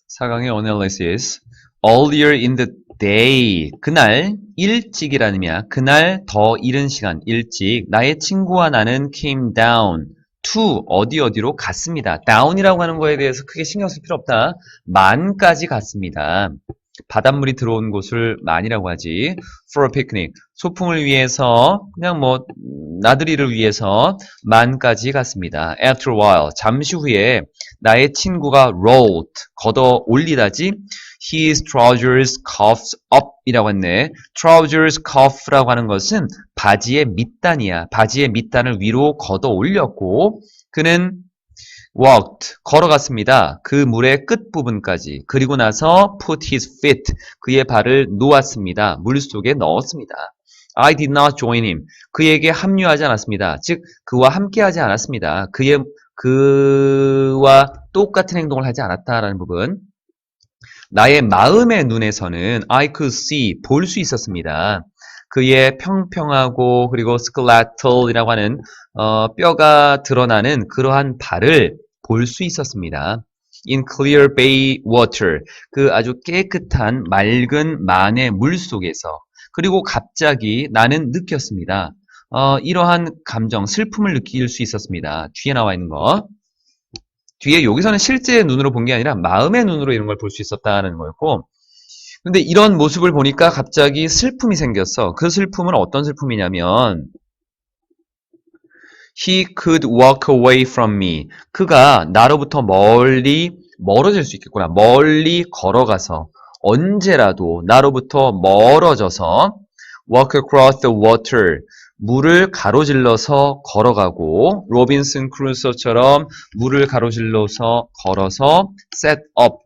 4강의 analysis. Earlier in the day. 그날 일찍이라는 의미야. 그날 더 이른 시간 일찍 나의 친구와 나는 came down to 어디로 갔습니다. down이라고 하는 거에 대해서 크게 신경 쓸 필요 없다. 만까지 갔습니다. 바닷물이 들어온 곳을 만이라고 하지. For a picnic. 소풍을 위해서 그냥 뭐 나들이를 위해서 만까지 갔습니다. After a while. 잠시 후에 나의 친구가 wrote 걷어 올리다지 his trousers cuffs up 이라고 했네. trousers cuff라고 하는 것은 바지의 밑단이야. 바지의 밑단을 위로 걷어 올렸고 그는 walked 걸어갔습니다. 그 물의 끝부분까지. 그리고 나서 put his feet 그의 발을 놓았습니다. 물속에 넣었습니다. I did not join him. 그에게 합류하지 않았습니다. 즉 그와 함께하지 않았습니다. 그와 똑같은 행동을 하지 않았다라는 부분. 나의 마음의 눈에서는 I could see 볼 수 있었습니다. 그의 평평하고 그리고 skeletal이라고 하는 뼈가 드러나는 그러한 발을 볼 수 있었습니다. In clear bay water 그 아주 깨끗한 맑은 만의 물 속에서 그리고 갑자기 나는 느꼈습니다. 이러한 감정, 슬픔을 느낄 수 있었습니다. 뒤에 나와 있는 거. 뒤에 여기서는 실제 눈으로 본 게 아니라 마음의 눈으로 이런 걸 볼 수 있었다는 거였고 근데 이런 모습을 보니까 갑자기 슬픔이 생겼어. 그 슬픔은 어떤 슬픔이냐면 He could walk away from me. 그가 나로부터 멀어질 수 있겠구나. 멀리 걸어가서 언제라도 나로부터 멀어져서 walk across the water. 물을 가로질러서 걸어가고 로빈슨 크루소처럼 물을 가로질러서 걸어서 set up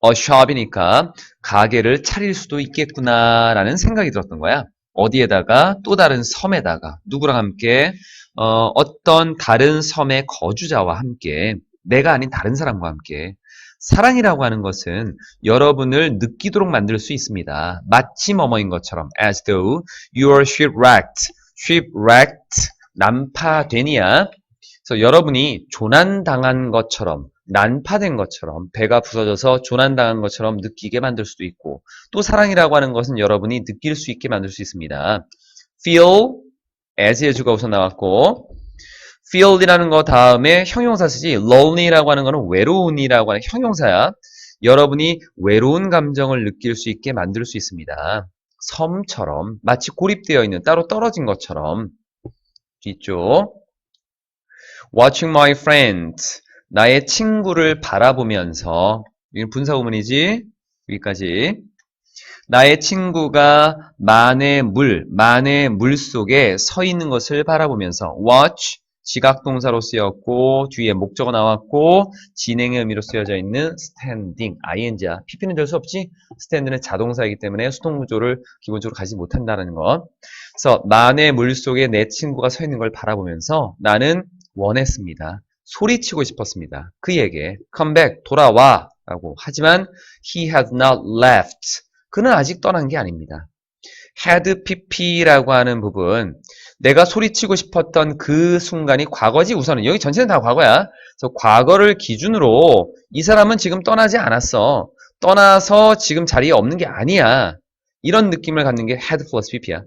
a shop이니까 가게를 차릴 수도 있겠구나라는 생각이 들었던 거야. 어디에다가? 또 다른 섬에다가 누구랑 함께? 어떤 다른 섬의 거주자와 함께 내가 아닌 다른 사람과 함께 사랑이라고 하는 것은 여러분을 느끼도록 만들 수 있습니다. 마치 뭐뭐인 것처럼 as though you are shipwrecked 난파되니야. 그래서 여러분이 조난당한 것처럼 난파된 것처럼 배가 부서져서 조난당한 것처럼 느끼게 만들 수도 있고 또 사랑이라고 하는 것은 여러분이 느낄 수 있게 만들 수 있습니다. feel as의 주가 우선 나왔고 feel이라는 거 다음에 형용사 쓰지 lonely라고 하는 거는 외로운이라고 하는 형용사야. 여러분이 외로운 감정을 느낄 수 있게 만들 수 있습니다. 섬처럼 마치 고립되어 있는 따로 떨어진 것처럼 뒤쪽 watching my friends 나의 친구를 바라보면서 이건 분사구문이지 여기까지 나의 친구가 만의 물 속에 서 있는 것을 바라보면서 watch 지각동사로 쓰였고 뒤에 목적어 나왔고 진행의 의미로 쓰여져 있는 standing ing야 pp는 될 수 없지 stand는 자동사이기 때문에 수동구조를 기본적으로 가지 못한다는 것 그래서 만의 물 속에 내 친구가 서 있는 걸 바라보면서 나는 원했습니다. 소리치고 싶었습니다. 그에게 come back 돌아와 라고 하지만 he had not left 그는 아직 떠난 게 아닙니다. had pp라고 하는 부분 내가 소리치고 싶었던 그 순간이 과거지 우선은 여기 전체는 다 과거야. 그래서 과거를 기준으로 이 사람은 지금 떠나지 않았어. 떠나서 지금 자리에 없는 게 아니야. 이런 느낌을 갖는 게 had plus pp야.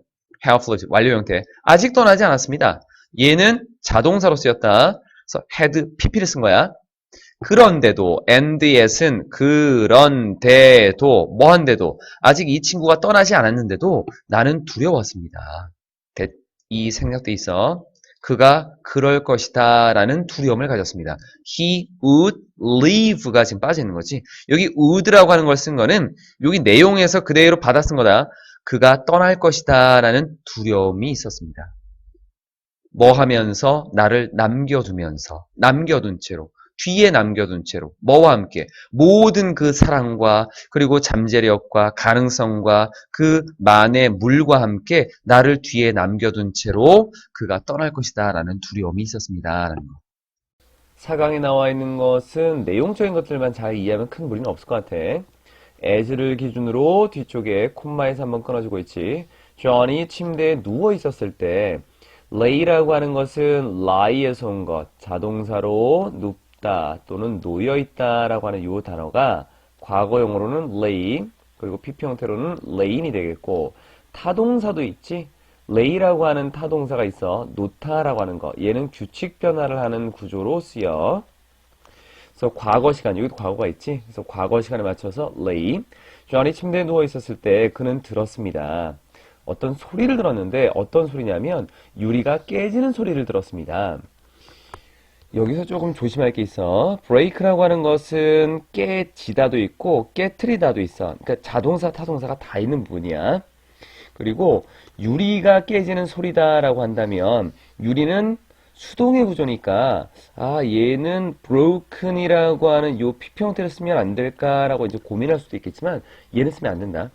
have plus 완료 형태. 아직 떠나지 않았습니다. 얘는 자동사로 쓰였다. 그래서 had pp를 쓴 거야. 그런데도 and yet은 그런데도 뭐한데도 아직 이 친구가 떠나지 않았는데도 나는 두려웠습니다. 이 생략돼 있어. 그가 그럴 것이다 라는 두려움을 가졌습니다. He would leave가 지금 빠져 있는 거지. 여기 would라고 하는 걸 쓴 거는 여기 내용에서 그대로 받아 쓴 거다. 그가 떠날 것이다 라는 두려움이 있었습니다. 뭐 하면서? 나를 남겨둔 채로 뒤에 남겨둔 채로 뭐와 함께 모든 그 사랑과 그리고 잠재력과 가능성과 그 만의 물과 함께 나를 뒤에 남겨둔 채로 그가 떠날 것이다 라는 두려움이 있었습니다 라는 거. 4강에 나와 있는 것은 내용적인 것들만 잘 이해하면 큰 무리는 없을 것 같아. as를 기준으로 뒤쪽에 콤마에서 한번 끊어주고 있지. John이 침대에 누워 있었을 때 lay라고 하는 것은 lie에서 온 것, 자동사로 눕다 또는 놓여있다 라고 하는 이 단어가 과거용어로는 lay, 그리고 PP 형태로는 lay인이 되겠고, 타동사도 있지? lay라고 하는 타동사가 있어. 놓다라고 하는 거. 얘는 규칙 변화를 하는 구조로 쓰여. 그래서 과거 시간, 여기도 과거가 있지? 그래서 과거 시간에 맞춰서 lay. 존이 침대에 누워 있었을 때 그는 들었습니다. 어떤 소리를 들었는데 어떤 소리냐면 유리가 깨지는 소리를 들었습니다. 여기서 조금 조심할 게 있어. break라고 하는 것은 깨지다도 있고 깨트리다도 있어. 그러니까 자동사, 타동사가 다 있는 부분이야. 그리고 유리가 깨지는 소리다라고 한다면 유리는 수동의 구조니까 얘는 broken이라고 하는 요 PP 형태를 쓰면 안 될까라고 이제 고민할 수도 있겠지만 얘는 쓰면 안 된다.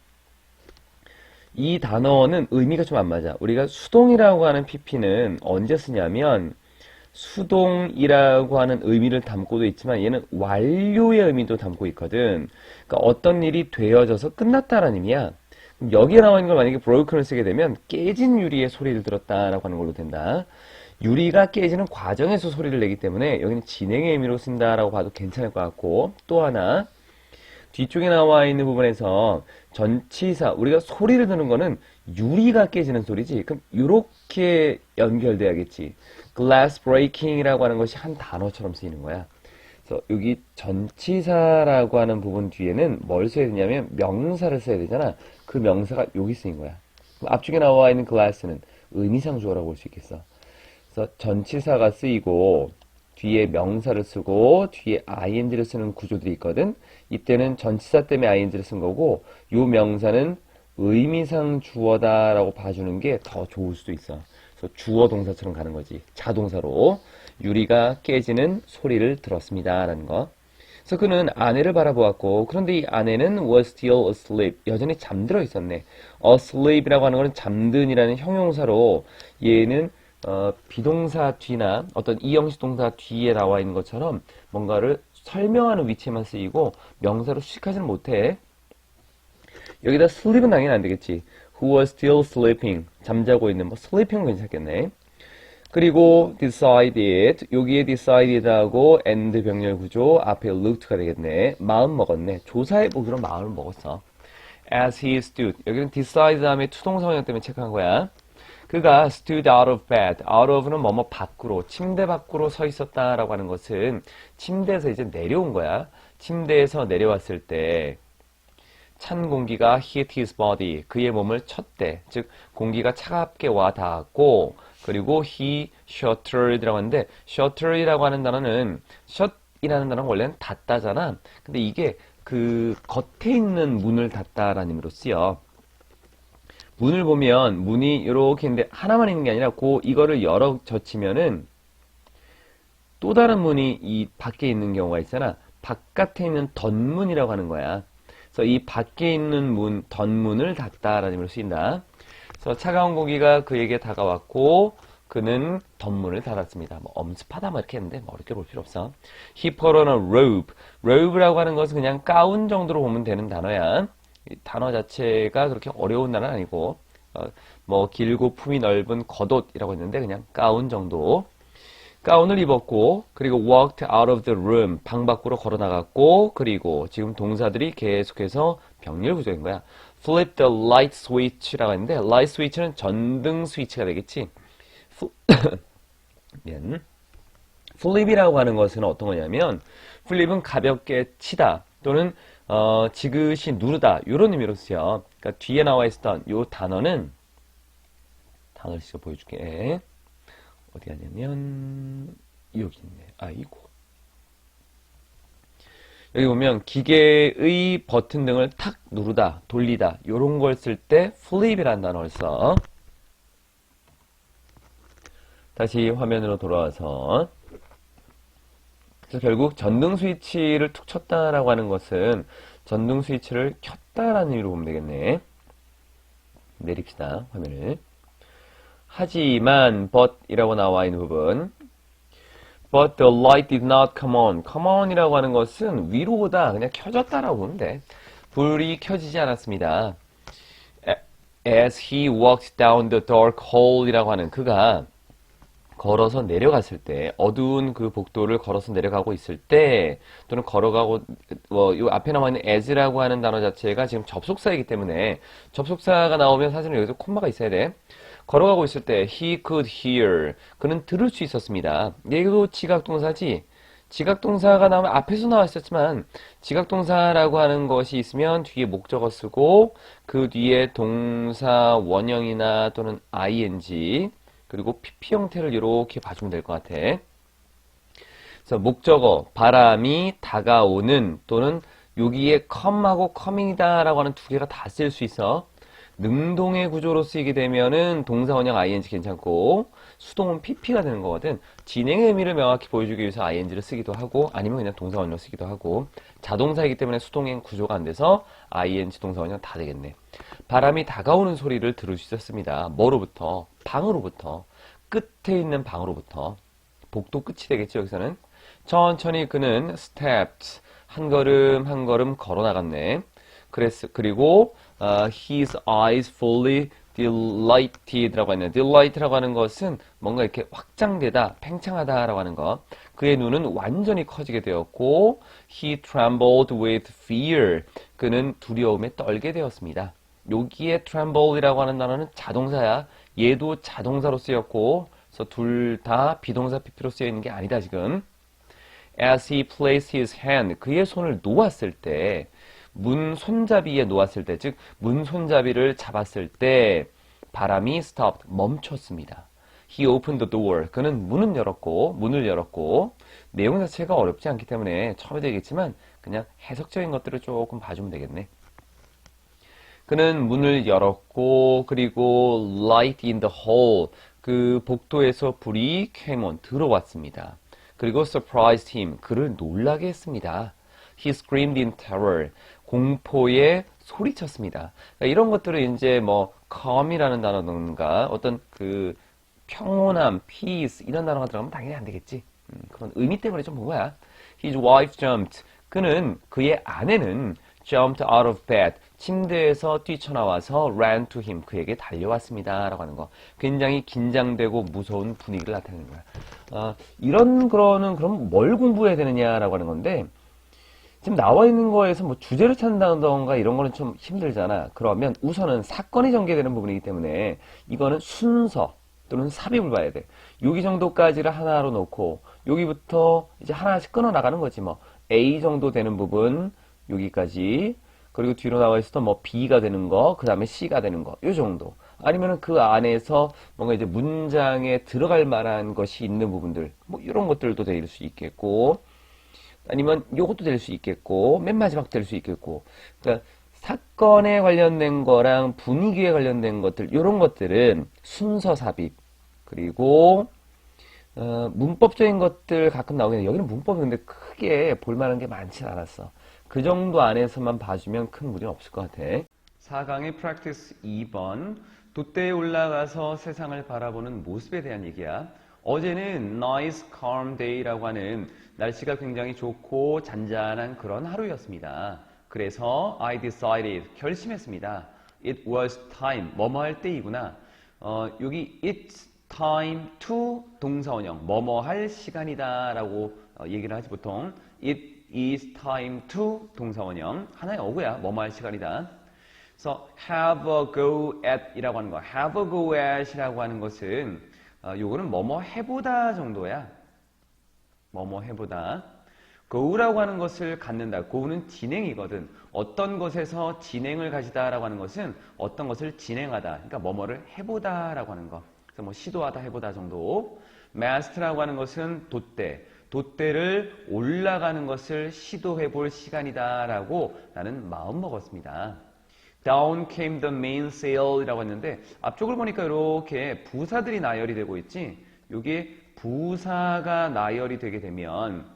이 단어는 의미가 좀 안 맞아. 우리가 수동이라고 하는 PP는 언제 쓰냐면 수동이라고 하는 의미를 담고도 있지만 얘는 완료의 의미도 담고 있거든. 그러니까 어떤 일이 되어져서 끝났다라는 의미야. 여기에 나와 있는 걸 만약에 broken을 쓰게 되면 깨진 유리의 소리를 들었다라고 하는 걸로 된다. 유리가 깨지는 과정에서 소리를 내기 때문에 여기는 진행의 의미로 쓴다라고 봐도 괜찮을 것 같고, 또 하나 뒤쪽에 나와 있는 부분에서 전치사, 우리가 소리를 듣는 거는 유리가 깨지는 소리지. 그럼 이렇게 연결돼야겠지. glass breaking이라고 하는 것이 한 단어처럼 쓰이는 거야. 그래서 여기 전치사라고 하는 부분 뒤에는 뭘 써야 되냐면 명사를 써야 되잖아. 그 명사가 여기 쓰인 거야. 그럼 앞쪽에 나와 있는 glass는 의미상 주어라고 볼 수 있겠어. 그래서 전치사가 쓰이고 뒤에 명사를 쓰고 뒤에 ing를 쓰는 구조들이 있거든. 이때는 전치사 때문에 ing를 쓴 거고 요 명사는 의미상 주어다라고 봐주는 게 더 좋을 수도 있어. 그래서 주어 동사처럼 가는 거지. 자동사로 유리가 깨지는 소리를 들었습니다 라는 거. 그래서 그는 아내를 바라보았고 그런데 이 아내는 was still asleep. 여전히 잠들어 있었네. asleep이라고 하는 거는 잠든이라는 형용사로 얘는 비동사 뒤나 어떤 이형식 동사 뒤에 나와 있는 것처럼 뭔가를 설명하는 위치에만 쓰이고 명사로 수식하지는 못해. 여기다 sleep은 당연히 안 되겠지. Who was still sleeping. 잠자고 있는 뭐 sleeping 괜찮겠네. 그리고 decided. 여기에 decided하고 and 병렬 구조 앞에 looked가 되겠네. 마음 먹었네. 조사해보기로 마음을 먹었어. As he stood. 여기는 decide 다음에 투동사원형 때문에 체크한 거야. 그가 stood out of bed. out of는 뭐뭐 밖으로, 침대 밖으로 서 있었다라고 하는 것은 침대에서 이제 내려온 거야. 침대에서 내려왔을 때 찬 공기가 hit his body. 그의 몸을 쳤대. 즉 공기가 차갑게 와 닿았고 그리고 he shuttered라고 하는데 shuttered이라고 하는 단어는 shut이라는 단어는 원래는 닫다잖아. 근데 이게 그 겉에 있는 문을 닫다라는 의미로 쓰여. 문을 보면 문이 이렇게 있는데 하나만 있는 게 아니라 이거를 열어 젖히면은 또 다른 문이 이 밖에 있는 경우가 있잖아. 바깥에 있는 덧문이라고 하는 거야. 그래서 이 밖에 있는 문, 덧문을 닫다라는 의미로 쓰인다. 그래서 차가운 공기가 그에게 다가왔고 그는 덧문을 닫았습니다. 뭐 엄습하다 뭐 이렇게 했는데 뭐 어렵게 볼 필요 없어. He put on a robe. robe라고 하는 것은 그냥 가운 정도로 보면 되는 단어야. 이 단어 자체가 그렇게 어려운 단어는 아니고 뭐 길고 품이 넓은 겉옷이라고 했는데 그냥 가운 정도. 가운을 입었고 그리고 walked out of the room. 방 밖으로 걸어 나갔고 그리고 지금 동사들이 계속해서 병렬 구조인 거야. flip the light switch라고 했는데 light switch는 전등 스위치가 되겠지. flip이라고 하는 것은 어떤 거냐면 flip은 가볍게 치다 또는 지그시 누르다 이런 의미로 쓰여. 그러니까 뒤에 나와 있었던 이 단어를 직접 보여줄게. 어디 가냐면 여기 있네. 아이고. 여기 보면 기계의 버튼 등을 탁 누르다, 돌리다 이런 걸 쓸 때 flip이라는 단어를 써. 다시 화면으로 돌아와서 그래서 결국 전등 스위치를 툭 쳤다라고 하는 것은 전등 스위치를 켰다라는 의미로 보면 되겠네. 내립시다. 화면을. 하지만 but이라고 나와 있는 부분 But the light did not come on. come on이라고 하는 것은 위로 오다 그냥 켜졌다라고 보면 돼. 불이 켜지지 않았습니다. As he walked down the dark hall이라고 하는 그가 걸어서 내려갔을 때, 어두운 그 복도를 걸어서 내려가고 있을 때, 또는 걸어가고, 요 앞에 나와 있는 as라고 하는 단어 자체가 지금 접속사이기 때문에, 접속사가 나오면 사실은 여기서 콤마가 있어야 돼. 걸어가고 있을 때, he could hear. 그는 들을 수 있었습니다. 얘도 지각동사지. 지각동사가 나오면 앞에서 나왔었지만, 지각동사라고 하는 것이 있으면 뒤에 목적어 쓰고, 그 뒤에 동사 원형이나 또는 ing, 그리고 PP 형태를 이렇게 봐주면 될 것 같아. 그래서 목적어, 바람이 다가오는 또는 여기에 come하고 coming이다 라고 하는 두 개가 다 쓸 수 있어. 능동의 구조로 쓰이게 되면은 동사 원형 ing 괜찮고 수동은 PP가 되는 거거든. 진행의 의미를 명확히 보여주기 위해서 ing를 쓰기도 하고 아니면 그냥 동사 원형 쓰기도 하고 자동사이기 때문에 수동행 구조가 안 돼서 ing 동사 원형 다 되겠네. 바람이 다가오는 소리를 들을 수 있었습니다. 뭐로부터? 방으로부터. 끝에 있는 방으로부터. 복도 끝이 되겠죠, 여기서는. 천천히 그는 stepped. 한 걸음 한 걸음 걸어 나갔네. 그리고 his eyes fully delighted라고 하네요. delight라고 하는 것은 뭔가 이렇게 확장되다, 팽창하다라고 하는 것. 그의 눈은 완전히 커지게 되었고 he trembled with fear. 그는 두려움에 떨게 되었습니다. 여기에 tremble이라고 하는 단어는 자동사야. 얘도 자동사로 쓰였고 그래서 둘 다 비동사 PP로 쓰여 있는 게 아니다 지금. As he placed his hand. 그의 손을 놓았을 때 문 손잡이에 놓았을 때, 즉 문 손잡이를 잡았을 때 바람이 stopped, 멈췄습니다. He opened the door. 그는 문을 열었고 내용 자체가 어렵지 않기 때문에 처음에도 얘기했지만 그냥 해석적인 것들을 조금 봐주면 되겠네. 그는 문을 열었고 그리고 light in the hall. 그 복도에서 불이 came on, 들어왔습니다. 그리고 surprised him. 그를 놀라게 했습니다. He screamed in terror. 공포에 소리쳤습니다. 그러니까 이런 것들을 이제 뭐 calm이라는 단어든가 어떤 그 평온함, peace 이런 단어가 들어가면 당연히 안 되겠지. 그런 의미 때문에 좀 본 거야. His wife jumped. 그의 아내는 jumped out of bed. 침대에서 뛰쳐나와서 ran to him. 그에게 달려왔습니다. 라고 하는 거. 굉장히 긴장되고 무서운 분위기를 나타내는 거야. 이런 거는 그럼 뭘 공부해야 되느냐라고 하는 건데 지금 나와 있는 거에서 뭐 주제를 찾는다던가 이런 거는 좀 힘들잖아. 그러면 우선은 사건이 전개되는 부분이기 때문에 이거는 순서 또는 삽입을 봐야 돼. 여기 정도까지를 하나로 놓고 여기부터 이제 하나씩 끊어 나가는 거지 뭐. A 정도 되는 부분 여기까지 그리고 뒤로 나와 있었던 뭐 B가 되는 거, 그 다음에 C가 되는 거, 요 정도. 아니면은 그 안에서 뭔가 이제 문장에 들어갈 만한 것이 있는 부분들, 뭐 이런 것들도 될 수 있겠고. 아니면 요것도 될 수 있겠고 맨 마지막 될 수 있겠고 그러니까 사건에 관련된 거랑 분위기에 관련된 것들 이런 것들은 순서 삽입 그리고 문법적인 것들 가끔 나오겠는데 여기는 문법이 근데 크게 볼만한 게 많진 않았어. 그 정도 안에서만 봐주면 큰 무리는 없을 것 같아. 4강의 프랙티스 2번 돛대에 올라가서 세상을 바라보는 모습에 대한 얘기야. 어제는 nice calm day라고 하는 날씨가 굉장히 좋고 잔잔한 그런 하루였습니다. 그래서 I decided, 결심했습니다. It was time, 뭐뭐 할 때이구나. 여기 it's time to 동사원형, 뭐뭐 할 시간이다 라고 얘기를 하지 보통. It is time to 동사원형, 하나의 어구야, 뭐뭐 할 시간이다. 그래서 have a go at 이라고 하는 거, have a go at 이라고 하는 것은 요거는 뭐뭐 해보다 정도야. 뭐뭐 해보다. go라고 하는 것을 갖는다. go는 진행이거든. 어떤 것에서 진행을 가지다라고 하는 것은 어떤 것을 진행하다. 그러니까 뭐뭐를 해보다라고 하는 거. 그래서 뭐 시도하다 해보다 정도. master라고 하는 것은 돛대. 돛대를 올라가는 것을 시도해 볼 시간이다라고 나는 마음 먹었습니다. Down came the mainsail이라고 했는데 앞쪽을 보니까 이렇게 부사들이 나열이 되고 있지. 여기에 부사가 나열이 되게 되면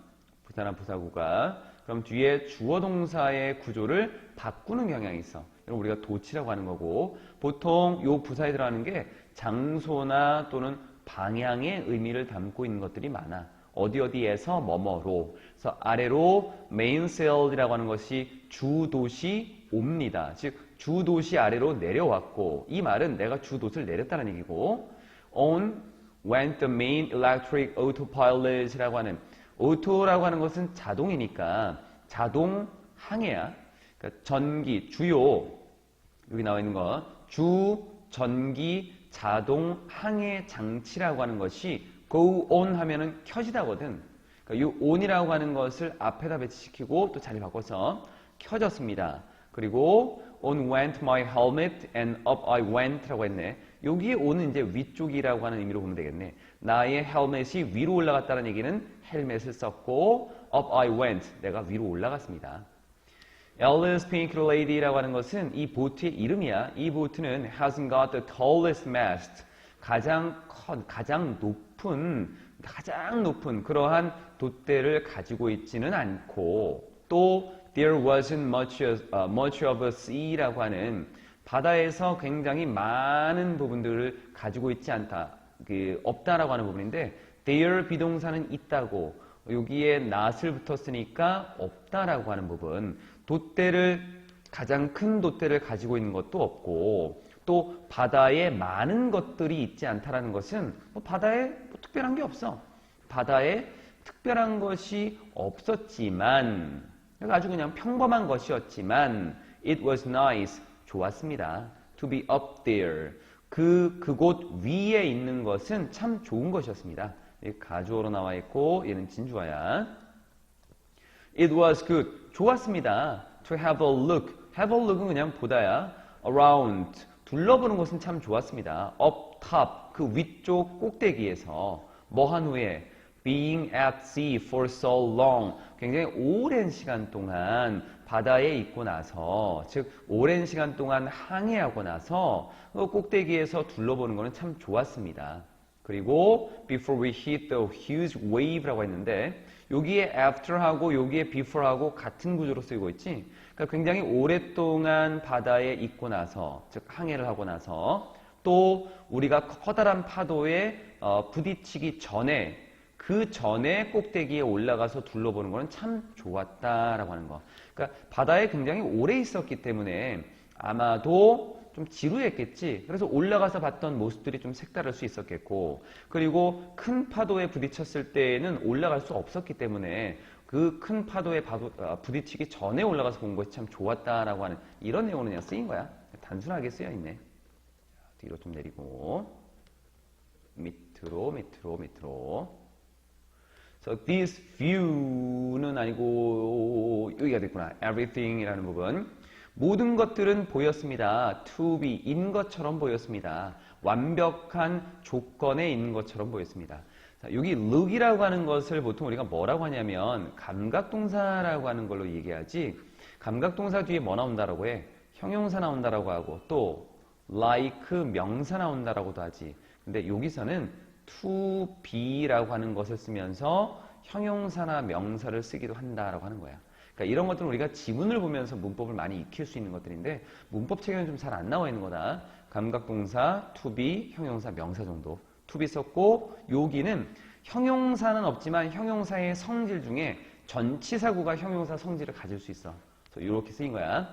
부사나 부사구가 그럼 뒤에 주어 동사의 구조를 바꾸는 경향이 있어. 이걸 우리가 도치라고 하는 거고 보통 요 부사에 들어가는 게 장소나 또는 방향의 의미를 담고 있는 것들이 많아. 어디 어디에서 뭐뭐로. 그래서 아래로 mainsail이라고 하는 것이 주도시 옵니다. 즉 주도시 아래로 내려왔고 이 말은 내가 주도시를 내렸다는 얘기고 on went the main electric autopilot이라고 하는 오토라고 하는 것은 자동이니까 자동 항해야. 그러니까 전기, 주요 여기 나와 있는 거 주 전기 자동 항해 장치라고 하는 것이 go on 하면은 켜지다거든. 그러니까 이 on이라고 하는 것을 앞에다 배치시키고 또 자리 바꿔서 켜졌습니다. 그리고 on went my helmet and up I went라고 했네. 여기에 on은 이제 위쪽이라고 하는 의미로 보면 되겠네. 나의 헬멧이 위로 올라갔다는 얘기는 헬멧을 썼고 up I went 내가 위로 올라갔습니다. Alice Pink Lady라고 하는 것은 이 보트의 이름이야. 이 보트는 hasn't got the tallest mast. 가장 높은 그러한 돛대를 가지고 있지는 않고 또 there wasn't much of a sea라고 하는 바다에서 굉장히 많은 부분들을 가지고 있지 않다. 없다라고 하는 부분인데 there 비동사는 있다고 여기에 not을 붙었으니까 없다라고 하는 부분 가장 큰 돛대를 가지고 있는 것도 없고 또 바다에 많은 것들이 있지 않다라는 것은 바다에 특별한 게 없어. 바다에 특별한 것이 없었지만 아주 그냥 평범한 것이었지만 it was nice. 좋았습니다. To be up there. 그곳 위에 있는 것은 참 좋은 것이었습니다. 가주어로 나와 있고 얘는 진주어야. It was good. 좋았습니다. To have a look. have a look은 그냥 보다야. around. 둘러보는 것은 참 좋았습니다. up top. 그 위쪽 꼭대기에서 뭐 한 후에 being at sea for so long. 굉장히 오랜 시간 동안 바다에 있고 나서 즉 오랜 시간 동안 항해하고 나서 그 꼭대기에서 둘러보는 것은 참 좋았습니다. 그리고 before we hit the huge wave라고 했는데 여기에 after하고 여기에 before하고 같은 구조로 쓰이고 있지. 그러니까 굉장히 오랫동안 바다에 있고 나서 즉 항해를 하고 나서 또 우리가 커다란 파도에 부딪히기 전에 그 전에 꼭대기에 올라가서 둘러보는 것은 참 좋았다라고 하는 거. 그러니까 바다에 굉장히 오래 있었기 때문에 아마도 좀 지루했겠지. 그래서 올라가서 봤던 모습들이 좀 색다를 수 있었겠고 그리고 큰 파도에 부딪혔을 때에는 올라갈 수 없었기 때문에 그 큰 파도에 부딪히기 전에 올라가서 본 것이 참 좋았다라고 하는 이런 내용은 그냥 쓰인 거야. 단순하게 쓰여 있네. 뒤로 좀 내리고 밑으로. So this view는 아니고 여기가 됐구나. everything이라는 부분. 모든 것들은 보였습니다. to be 인 것처럼 보였습니다. 완벽한 조건에 있는 것처럼 보였습니다. 자, 여기 look이라고 하는 것을 보통 우리가 뭐라고 하냐면 감각동사라고 하는 걸로 얘기하지. 감각동사 뒤에 뭐 나온다라고 해? 형용사 나온다라고 하고 또 like 명사 나온다라고도 하지. 근데 여기서는 to be라고 하는 것을 쓰면서 형용사나 명사를 쓰기도 한다라고 하는 거야. 그러니까 이런 것들은 우리가 지문을 보면서 문법을 많이 익힐 수 있는 것들인데 문법 책에는 좀 잘 안 나와 있는 거다. 감각동사, to be, 형용사, 명사 정도. to be 썼고 여기는 형용사는 없지만 형용사의 성질 중에 전치사구가 형용사 성질을 가질 수 있어. 그래서 이렇게 쓰인 거야.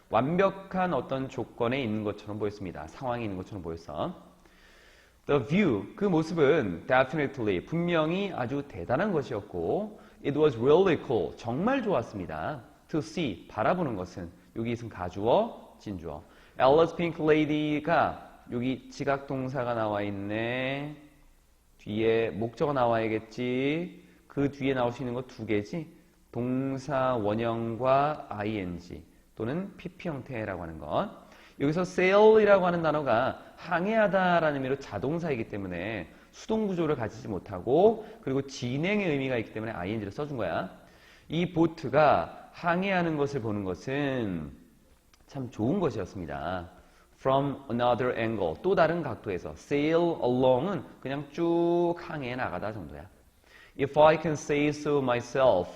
완벽한 어떤 조건에 있는 것처럼 보였습니다. 상황에 있는 것처럼 보였어. The view, 그 모습은 definitely, 분명히 아주 대단한 것이었고 It was really cool, 정말 좋았습니다. To see, 바라보는 것은 여기 있은 가주어, 진주어. Alice Pink Lady가 여기 지각동사가 나와 있네. 뒤에 목적어 나와야겠지. 그 뒤에 나올 수 있는 거 두 개지. 동사 원형과 ing 또는 pp 형태라고 하는 것. 여기서 sail이라고 하는 단어가 항해하다라는 의미로 자동사이기 때문에 수동 구조를 가지지 못하고 그리고 진행의 의미가 있기 때문에 ing를 써준 거야. 이 보트가 항해하는 것을 보는 것은 참 좋은 것이었습니다. From another angle, 또 다른 각도에서 sail along은 그냥 쭉 항해해 나가다 정도야. If I can say so myself,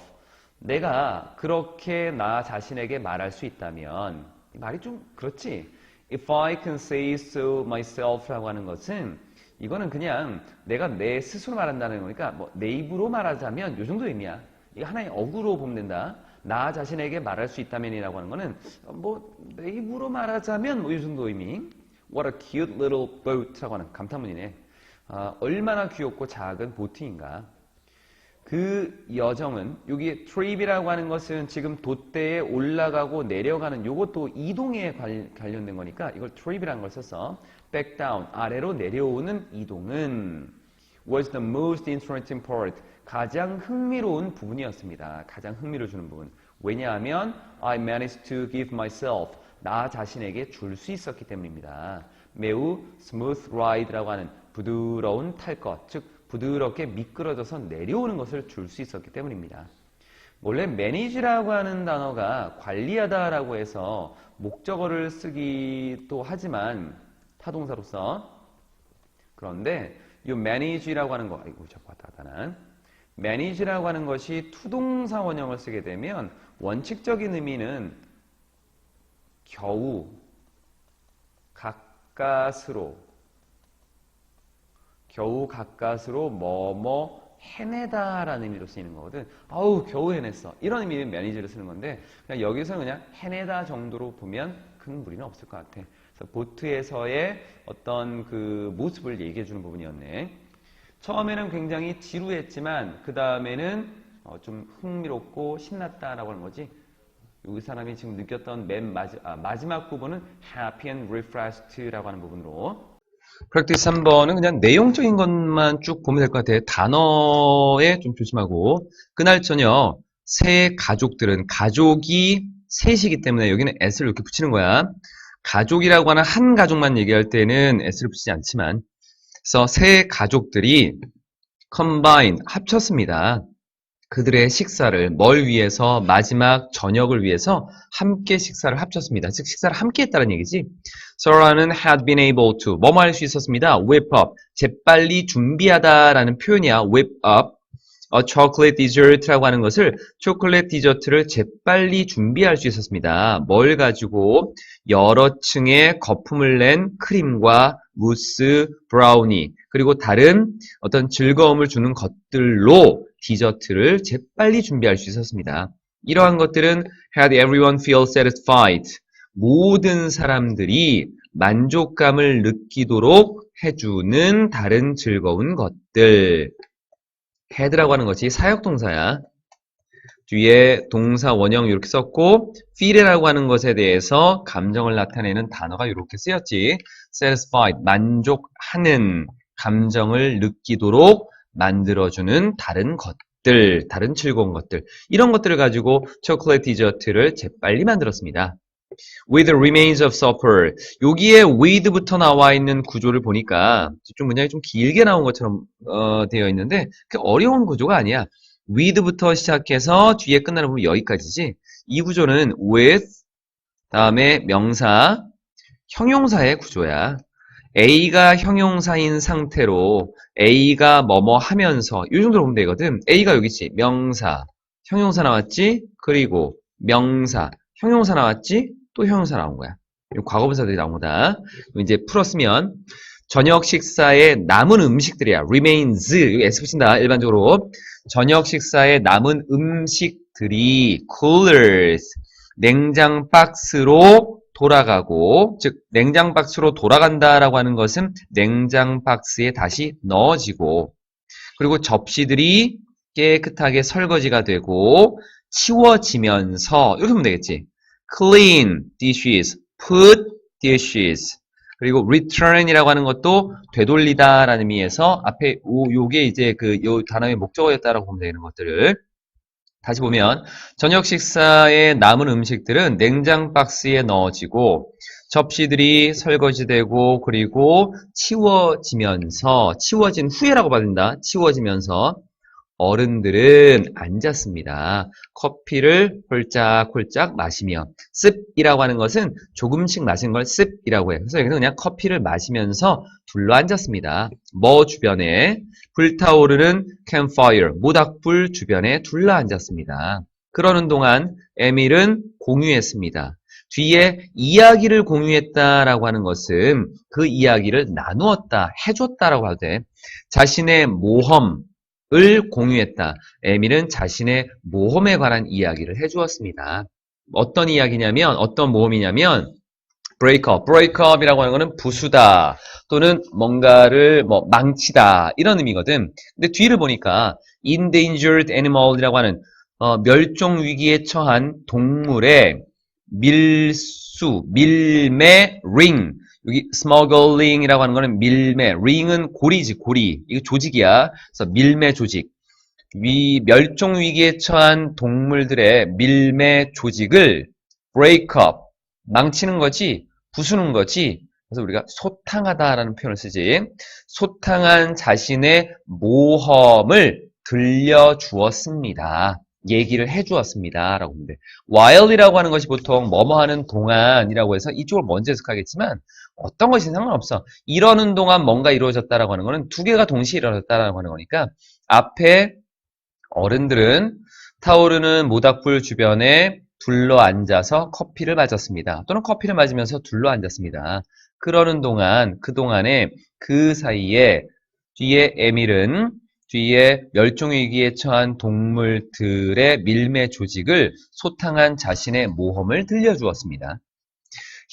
내가 그렇게 나 자신에게 말할 수 있다면 말이 좀 그렇지. If I can say so myself라고 하는 것은 이거는 그냥 내가 내 스스로 말한다는 거니까 뭐 내 입으로 말하자면 이 정도 의미야. 이거 하나의 어구로 보면 된다. 나 자신에게 말할 수 있다면이라고 하는 거는 뭐 내 입으로 말하자면 뭐 이 정도 의미. What a cute little boat라고 하는 감탄문이네. 얼마나 귀엽고 작은 보트인가. 그 여정은 여기 trip이라고 하는 것은 지금 돛대에 올라가고 내려가는 요것도 이동에 관련된 거니까 이걸 trip이라는 걸 써서 back down 아래로 내려오는 이동은 was the most interesting part 가장 흥미로운 부분이었습니다. 가장 흥미를 주는 부분. 왜냐하면 I managed to give myself 나 자신에게 줄 수 있었기 때문입니다. 매우 smooth ride라고 하는 부드러운 탈 것, 즉 부드럽게 미끄러져서 내려오는 것을 줄 수 있었기 때문입니다. 원래 manage라고 하는 단어가 관리하다라고 해서 목적어를 쓰기도 하지만 타동사로서 그런데 이 manage라고 하는 거 아이고 자꾸 왔다 갔다 하는 manage라고 하는 것이 투동사 원형을 쓰게 되면 원칙적인 의미는 겨우 가까스로 뭐뭐 해내다라는 의미로 쓰이는 거거든. 아우 겨우 해냈어. 이런 의미의 manage를 쓰는 건데 그냥 여기서 그냥 해내다 정도로 보면 큰 무리는 없을 것 같아. 그래서 보트에서의 어떤 그 모습을 얘기해 주는 부분이었네. 처음에는 굉장히 지루했지만 그 다음에는 좀 흥미롭고 신났다라고 하는 거지. 이 사람이 지금 느꼈던 맨 마지막 부분은 happy and refreshed라고 하는 부분으로. 프랙티스 3번은 그냥 내용적인 것만 쭉 보면 될 것 같아요. 단어에 좀 조심하고. 그날 저녁 새 가족들은 가족이 셋이기 때문에 여기는 s를 이렇게 붙이는 거야. 가족이라고 하는 한 가족만 얘기할 때는 s를 붙이지 않지만 그래서 새 가족들이 combine 합쳤습니다. 그들의 식사를 뭘 위해서 마지막 저녁을 위해서 함께 식사를 합쳤습니다. 즉 식사를 함께 했다는 얘기지. Sarah는 had been able to 뭐뭐 할 수 있었습니다. whip up 재빨리 준비하다라는 표현이야. whip up a chocolate dessert라고 하는 것을 초콜릿 디저트를 재빨리 준비할 수 있었습니다. 뭘 가지고 여러 층의 거품을 낸 크림과 무스, 브라우니 그리고 다른 어떤 즐거움을 주는 것들로 디저트를 재빨리 준비할 수 있었습니다. 이러한 것들은 had everyone feel satisfied. 모든 사람들이 만족감을 느끼도록 해주는 다른 즐거운 것들. had라고 하는 것이 사역동사야. 뒤에 동사 원형 이렇게 썼고 feel이라고 하는 것에 대해서 감정을 나타내는 단어가 이렇게 쓰였지. satisfied, 만족하는 감정을 느끼도록 만들어주는 다른 것들, 다른 즐거운 것들 이런 것들을 가지고 초콜릿 디저트를 재빨리 만들었습니다. With the remains of supper 여기에 with부터 나와 있는 구조를 보니까 좀 문장이 좀 길게 나온 것처럼 되어 있는데 그 어려운 구조가 아니야. with부터 시작해서 뒤에 끝나는 부분 여기까지지. 이 구조는 with 다음에 명사 형용사의 구조야. A가 형용사인 상태로 A가 뭐뭐 하면서 이 정도로 보면 되거든. A가 여기 있지. 명사, 형용사 나왔지? 그리고 명사, 형용사 나왔지? 또 형용사 나온 거야. 과거분사들이 나온 거다. 이제 풀었으면 저녁 식사에 남은 음식들이야. remains, 여기 S 붙인다. 일반적으로 저녁 식사에 남은 음식들이 coolers, 냉장 박스로 돌아가고, 즉 냉장 박스로 돌아간다라고 하는 것은 냉장 박스에 다시 넣어지고, 그리고 접시들이 깨끗하게 설거지가 되고 치워지면서 이렇게 하면 되겠지. clean dishes, put dishes. 그리고 return이라고 하는 것도 되돌리다라는 의미에서 앞에 요게 이제 요 단어의 목적어였다라고 보면 되는 것들을 다시 보면 저녁 식사에 남은 음식들은 냉장 박스에 넣어지고 접시들이 설거지되고 그리고 치워지면서 치워진 후에라고 받는다. 치워지면서 어른들은 앉았습니다. 커피를 홀짝홀짝 마시며 습이라고 하는 것은 조금씩 마시는 걸 습이라고 해요. 그래서 여기는 그냥 커피를 마시면서 둘러 앉았습니다. 뭐 주변에 불타오르는 campfire, 모닥불 주변에 둘러 앉았습니다. 그러는 동안 에밀은 공유했습니다. 뒤에 이야기를 공유했다라고 하는 것은 그 이야기를 나누었다, 해줬다라고 하도 돼. 자신의 모험 을 공유했다. 에밀은 자신의 모험에 관한 이야기를 해주었습니다. 어떤 이야기냐면, 어떤 모험이냐면, break up. break up이라고 하는 거는 부수다 또는 뭔가를 뭐 망치다 이런 의미거든. 근데 뒤를 보니까 endangered animal이라고 하는 멸종 위기에 처한 동물의 밀수, 밀매, ring. 여기 smuggling이라고 하는 거는 밀매, ring은 고리지, 고리. 이거 조직이야. 그래서 밀매 조직. 멸종 위기에 처한 동물들의 밀매 조직을 break up, 망치는 거지, 부수는 거지. 그래서 우리가 소탕하다라는 표현을 쓰지. 소탕한 자신의 모험을 들려주었습니다. 얘기를 해주었습니다. 라고 하는데 while이라고 하는 것이 보통 뭐뭐 하는 동안이라고 해서 이쪽을 먼저 해석하겠지만 어떤 것이 상관없어. 이러는 동안 뭔가 이루어졌다라고 하는 거는 두 개가 동시에 이루어졌다라고 하는 거니까 앞에 어른들은 타오르는 모닥불 주변에 둘러앉아서 커피를 마셨습니다. 또는 커피를 마시면서 둘러앉았습니다. 그러는 동안, 그동안에 그 사이에 뒤에 에밀은 뒤에 멸종위기에 처한 동물들의 밀매 조직을 소탕한 자신의 모험을 들려주었습니다.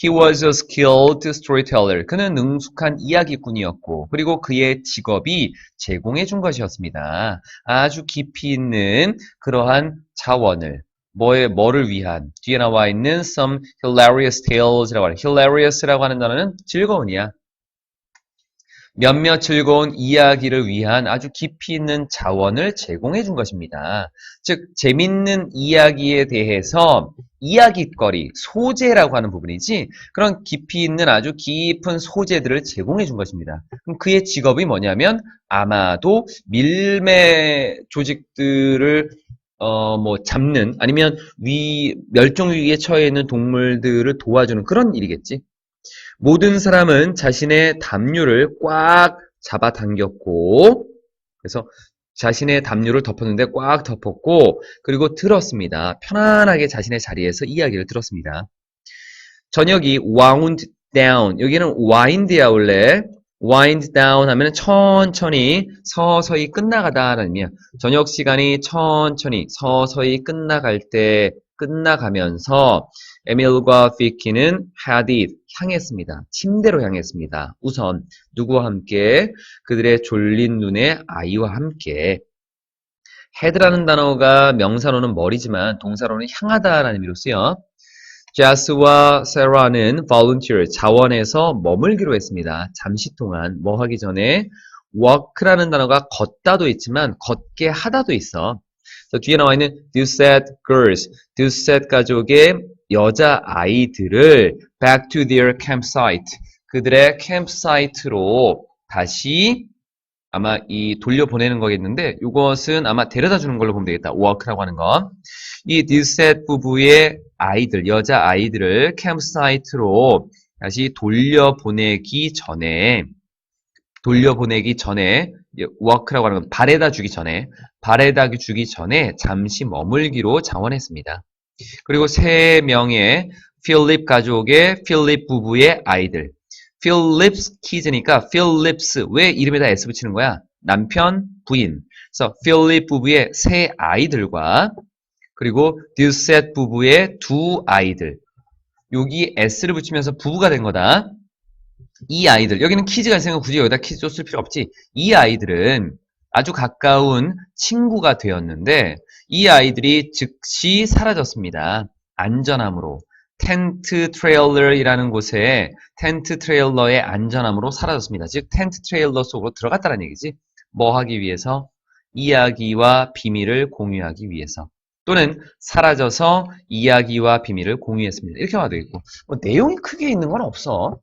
He was a skilled storyteller. 그는 능숙한 이야기꾼이었고 그리고 그의 직업이 제공해 준 것이었습니다. 아주 깊이 있는 그러한 자원을 뭐를 위한 뒤에 나와 있는 some hilarious tales라고 하는 hilarious라고 하는 단어는 즐거운이야. 몇몇 즐거운 이야기를 위한 아주 깊이 있는 자원을 제공해 준 것입니다. 즉 재밌는 이야기에 대해서 이야깃거리, 소재라고 하는 부분이지 그런 깊이 있는 아주 깊은 소재들을 제공해 준 것입니다. 그럼 그의 직업이 뭐냐면 아마도 밀매 조직들을 잡는 아니면 멸종 위기에 처해 있는 동물들을 도와주는 그런 일이겠지. 모든 사람은 자신의 담요를 꽉 잡아당겼고 그래서 자신의 담요를 덮었는데 꽉 덮었고 그리고 들었습니다. 편안하게 자신의 자리에서 이야기를 들었습니다. 저녁이 wound down. 여기는 wind야 원래. wind down 하면 천천히 서서히 끝나가다라는 의미야. 저녁 시간이 천천히 서서히 끝나갈 때 끝나가면서 에밀과 피키는 had it 향했습니다. 침대로 향했습니다. 우선 누구와 함께? 그들의 졸린 눈의 아이와 함께. had라는 단어가 명사로는 머리지만 동사로는 향하다라는 의미로 쓰여. 제스와 세라는 volunteer, 자원해서 머물기로 했습니다. 잠시 동안 뭐 하기 전에 walk라는 단어가 걷다도 있지만 걷게 하다도 있어. 뒤에 나와 있는 Doucet girls, Doucet 가족의 여자 아이들을 back to their campsite, 그들의 캠프사이트로 다시 아마 이 돌려보내는 거겠는데 이것은 아마 데려다 주는 걸로 보면 되겠다. walk라고 하는 거. 이 Doucet 부부의 아이들, 여자 아이들을 캠프사이트로 다시 돌려보내기 전에 walk라고 하는 건 발에다 주기 전에 잠시 머물기로 자원했습니다. 그리고 3명의 필립 가족의 필립 부부의 아이들. 필립스 키즈니까 필립스 왜 이름에다 S 붙이는 거야? 남편, 부인. 그래서 필립 부부의 3 아이들과 그리고 듀셋 부부의 2 아이들. 여기 S를 붙이면서 부부가 된 거다. 이 아이들, 여기는 키즈가 있으니까 굳이 여기다 키즈 쓸 필요 없지. 이 아이들은 아주 가까운 친구가 되었는데 이 아이들이 즉시 사라졌습니다. 안전함으로. 텐트 트레일러이라는 곳에 텐트 트레일러의 안전함으로 사라졌습니다. 즉 텐트 트레일러 속으로 들어갔다는 얘기지. 뭐 하기 위해서? 이야기와 비밀을 공유하기 위해서. 또는 사라져서 이야기와 비밀을 공유했습니다. 이렇게 말도 있고 내용이 크게 있는 건 없어.